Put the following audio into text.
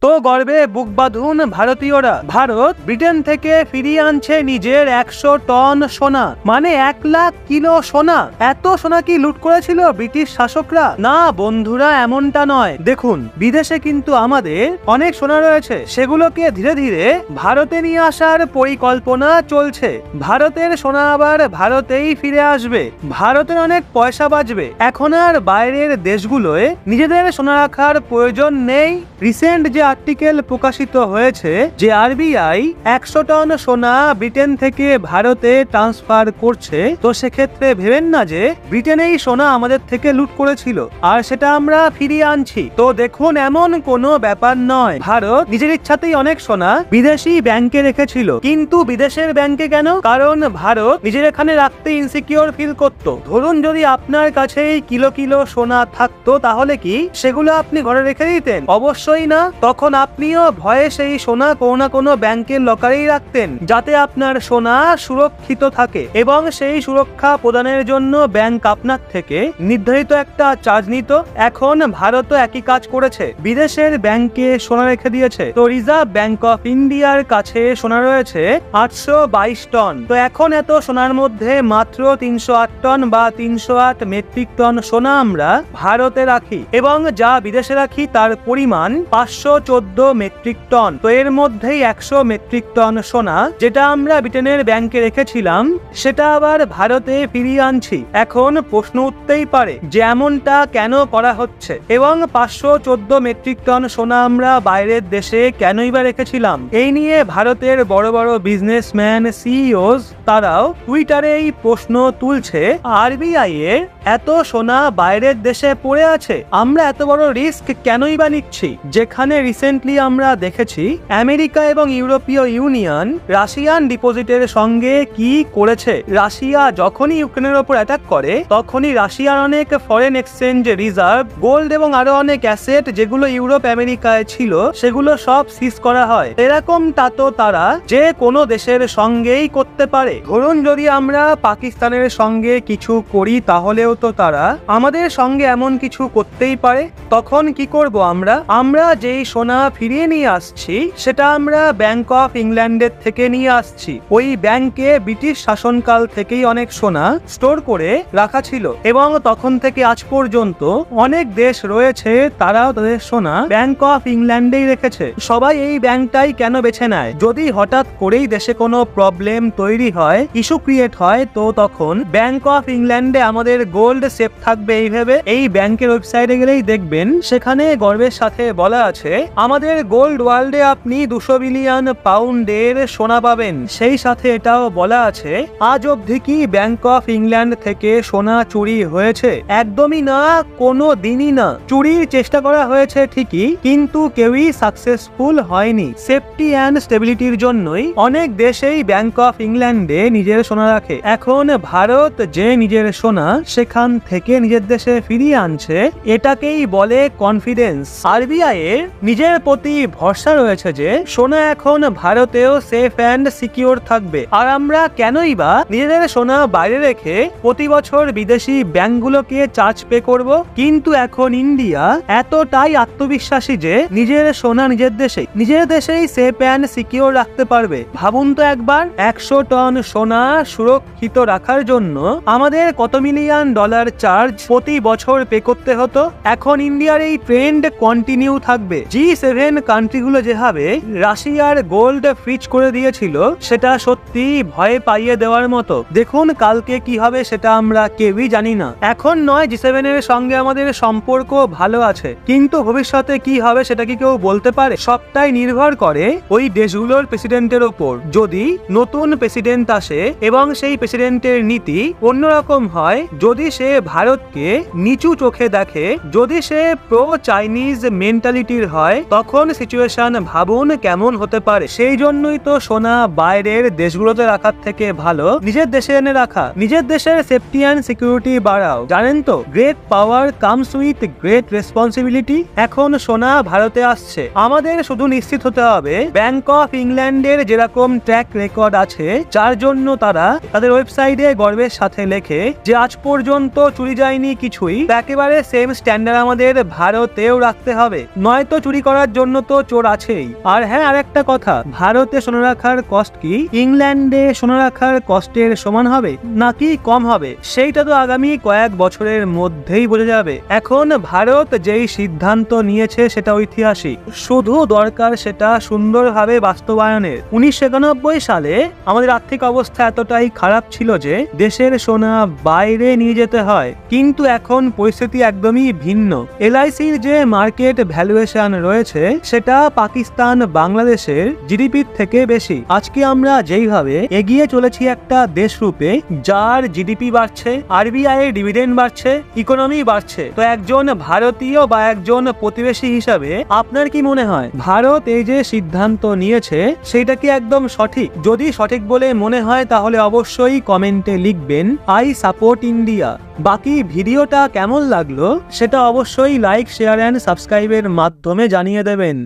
তো গর্বে বুক বাঁধুন ভারতীয়রা। ভারত ব্রিটেন থেকে ফিরিয়ে আনছে নিজের 100 টন সোনা, মানে 1 লাখ কিলো সোনা। এত সোনা কি লুট করেছিল ব্রিটিশ শাসকরা? না বন্ধুরা, এমনটা নয়। দেখুন, বিদেশে কিন্তু আমাদের অনেক সোনা রয়েছে, সেগুলোকে ধীরে ধীরে ভারতে নিয়ে আসার পরিকল্পনা চলছে। ভারতের সোনা আবার ভারতেই ফিরে আসবে, ভারতের অনেক পয়সা বাঁচবে। এখন আর বাইরের দেশগুলোয় নিজেদের সোনা রাখার প্রয়োজন নেই। রিসেন্ট যে আর্টিকেল প্রকাশিত হয়েছে যে আরবিআই 100 টন সোনা ব্রিটেন থেকে ভারতে ট্রান্সফার করছে, তো সেক্ষেত্রে ভেবেন না যে ব্রিটেনেই সোনা আমাদের থেকে লুট করেছিল আর সেটা আমরা ফিরিয়ে আনছি। তো দেখুন, এমন কোনো ব্যাপার নয়। ভারত নিজের ইচ্ছাতেই অনেক সোনা বিদেশি ব্যাংকে রেখেছিল, কিন্তু বিদেশের ব্যাংকে কেন? কারণ ভারত নিজের এখানে রাখতে ইনসিকিউর ফিল করত। ধরুন, যদি আপনার কাছেই কিলো কিলো সোনা থাকতো, তাহলে কি সেগুলো আপনি ঘরে রেখে দিতেন? অবশ্যই না। তখন আপনিও ভয়ে সেই সোনা কোনো না কোনো ব্যাংকের লকারেই রাখতেন, যাতে আপনার সোনা সুরক্ষিত থাকে এবং সেই সুরক্ষা প্রদানের জন্য ব্যাংক আপনার থেকে নির্ধারিত একটা চার্জ নিত। এখন ভারতও একই কাজ করেছে, বিদেশের ব্যাংকে সোনা রেখে দিয়েছে। তো রিজার্ভ ব্যাংক অফ ইন্ডিয়ার কাছে সোনা রয়েছে 822 টন। তো এখন এত সোনার মধ্যে মাত্র 308 টন বা 308 মেট্রিক টন সোনা আমরা ভারতে রাখি, এবং যা বিদেশে রাখি তার পরিমাণ 514 মেট্রিক টন। তো এর মধ্যেই 100 মেট্রিক টন সোনা যেটা আমরা ব্রিটেনের ব্যাংকে রেখেছিলাম, সেটা আবার ভারতে ফিরিয়ে আনছি। এখন প্রশ্ন উঠতেই পারে যে এমনটা কেন করা হচ্ছে, এবং 514 মেট্রিক টন সোনা আমরা বাইরের দেশে কেনই বা রেখেছিলাম? এই নিয়ে ভারতের বড় বড় বিজনেসম্যান, সিইওস তারাও টুইটারে এই প্রশ্ন তুলছে, আরবিআই এর এত সোনা বাইরের দেশে পড়ে আছে, আমরা এত বড় রিস্ক কেনই বা নিচ্ছি? যেখানে রিসেন্টলি আমরা দেখেছি আমেরিকা এবং ইউরোপীয় ইউনিয়ন রাশিয়ান ডিপোজিটের সঙ্গে কি করেছে। রাশিয়া যখনই ইউক্রেনের ওপর অ্যাটাক করে, তখনই রাশিয়ার অনেক ফরেন এক্সচেঞ্জ রিজার্ভ, গোল্ড এবং আরো অনেক অ্যাসেট যেগুলো ইউরোপ আমেরিকায় ছিল, সেগুলো সব সিজ করা হয়। এরকমটা তো তারা যে কোনো দেশের সঙ্গেই করতে পারে। ধরুন, যদি আমরা পাকিস্তানের সঙ্গে কিছু করি, তাহলেও তো তারা আমাদের সঙ্গে এমন কিছু করতেই পারে। তখন কি করব আমরা যেই সোনা ফিরিয়ে নিয়ে আসছি, সেটা আমরা ব্যাংক অফ ইংল্যান্ডের থেকে নিয়ে আসছি। ওই ব্যাংকে ব্রিটিশ শাসনকাল থেকেই অনেক সোনা স্টোর করে রাখা ছিল, এবং তখন থেকে আজ পর্যন্ত অনেক দেশ রয়েছে তারাও তাদের সোনা ব্যাংক অফ ইংল্যান্ডেই রেখেছে। সবাই এই ব্যাংকটাই কেন বেছে নেয়? যদি হঠাৎ করেই দেশে কোনো প্রবলেম তৈরি হয়, ইস্যু ক্রিয়েট হয়, তো তখন ব্যাংক অফ ইংল্যান্ডে আমাদের গোল্ড সেফ থাকবে। এইভাবে এই ব্যাংকের ওয়েবসাইটে গেলেই দেখবেন, সেখানে গর্বের সাথে বলা আছে আমাদের গোল্ড ওয়ার্ল্ডে আপনি 200 বিলিয়ন পাউন্ডের সোনা পাবেন। সেই সাথে এটাও বলা আছে আজ অবধি কি ব্যাংক অফ ইংল্যান্ড থেকে সোনা চুরি হয়েছে? একদমই না, কোনো দিনই না। চুরির চেষ্টা করা হয়েছে ঠিকই, কিন্তু কেউই সাকসেসফুল হয়নি। সেফটি অ্যান্ড স্টেবিলিটির জন্যই অনেক দেশেই ব্যাংক অফ ইংল্যান্ডে নিজের সোনা রাখে। এখন ভারত যে নিজের সোনা সেখান থেকে নিজের দেশে ফিরিয়ে আনছে, এটাকেই বলে কনফিডেন্স। আরবিআই এর নিজের প্রতি ভরসা রয়েছে যে সোনা এখন ভারতেও সেফ অ্যান্ড সিকিউর থাকবে। আর আমরা কেনই বা নিজেদের সোনা বাইরে রেখে প্রতি বছর বিদেশি ব্যাংকগুলোকে চার্জ পে করব? কিন্তু এখন ইন্ডিয়া এতটাই আত্মবিশ্বাসী যে নিজের সোনা নিজের দেশেই সেফ অ্যান্ড সিকিউর রাখতে পারবে। ভাবুন তো একবার, 100 টন সোনা সুরক্ষিত রাখার জন্য আমাদের কত মিলিয়ন ডলার চার্জ প্রতি বছর পে করতে হতো। এখন ইন্ডিয়ার এই ট্রেন্ড কন্টিনিউ থাকবে। G7 কান্ট্রিগুলো যেভাবে রাশিয়ার গোল্ড ফ্রিজ করে দিয়েছিল, সেটা সত্যি ভয় পাইয়ে দেওয়ার মতো। দেখুন কালকে কি হবে সেটা আমরা কেউই জানি না। এখন নয় G7 এর সঙ্গে আমাদের সম্পর্ক ভালো আছে, কিন্তু ভবিষ্যতে কি হবে সেটা কি কেউ বলতে পারে? সবটাই নির্ভর করে ওই দেশগুলোর প্রেসিডেন্টের ওপর। যদি নতুন প্রেসিডেন্ট আসে এবং সেই প্রেসিডেন্টের নীতি অন্যরকম হয়, যদি সে ভারতকে নিচু চোখে দেখে, যদি সে প্রো চাইনিজ মেন্টালিটির হয়, তখন সিচুয়েশন ভাবুন কেমন হতে পারে। সেই জন্যই তো সোনা বাইরের দেশগুলোতে রাখার থেকে ভালো নিজের দেশে এনে রাখা। নিজের দেশের সেফটি অ্যান্ড সিকিউরিটি বাড়াও। জানেন তো, great power comes with great responsibility. এখন সোনা ভারতে আসছে, আমাদের শুধু নিশ্চিত হতে হবে ব্যাংক অফ ইংল্যান্ডের যেরকম ট্র্যাক রেকর্ড আছে, যার জন্য তারা তাদের ওয়েবসাইটে গর্বের সাথে লেখে যে আজ পর্যন্ত পর্যন্ত চুরি যায়নি কিছুই, একেবারে সেম স্ট্যান্ডার্ড আমাদের ভারতেও রাখতে হবে, নয়তো চুরি করার জন্য তো চোর আছেই। আর হ্যাঁ, আরেকটা কথা, ভারতে সোনা রাখার কস্ট কি ইংল্যান্ডে সোনা রাখার কস্টের সমান হবে নাকি কম হবে, সেইটা তো আগামী কয়েক বছরের মধ্যেই বোঝা যাবে। এখন ভারত যেই সিদ্ধান্ত নিয়েছে সেটা ঐতিহাসিক, শুধু দরকার সেটা সুন্দরভাবে বাস্তবায়নের। 1991 সালে আমাদের আর্থিক অবস্থা এতটাই খারাপ ছিল যে দেশের সোনা বাইরে নিয়ে যেতে হয়, কিন্তু এখন পরিস্থিতি একদমই ভিন্ন। এলআইসির যে মার্কেট ভ্যালুয়েশন রয়েছে সেটা পাকিস্তান বাংলাদেশের জিডিপির থেকে বেশি। আজকে আমরা যেইভাবে এগিয়ে চলেছি একটা দেশ রূপে, যার জিডিপি বাড়ছে, আরবিআই এর ডিভিডেন্ড বাড়ছে, ইকোনমি বাড়ছে, তো একজন ভারতীয় বা একজন প্রতিবেশী হিসাবে আপনার কি মনে হয় ভারত এই যে সিদ্ধান্ত নিয়েছে সেটা কি একদম সঠিক? যদি সঠিক বলে মনে হয় তাহলে অবশ্যই কমেন্টে লিখবেন আই সাপোর্ট ইন্ডিয়া। বাকি ভিডিওটা কেমন লাগলো সেটা অবশ্যই লাইক, শেয়ার এন্ড সাবস্ক্রাইবের মাধ্যমে জানিয়ে দেবেন।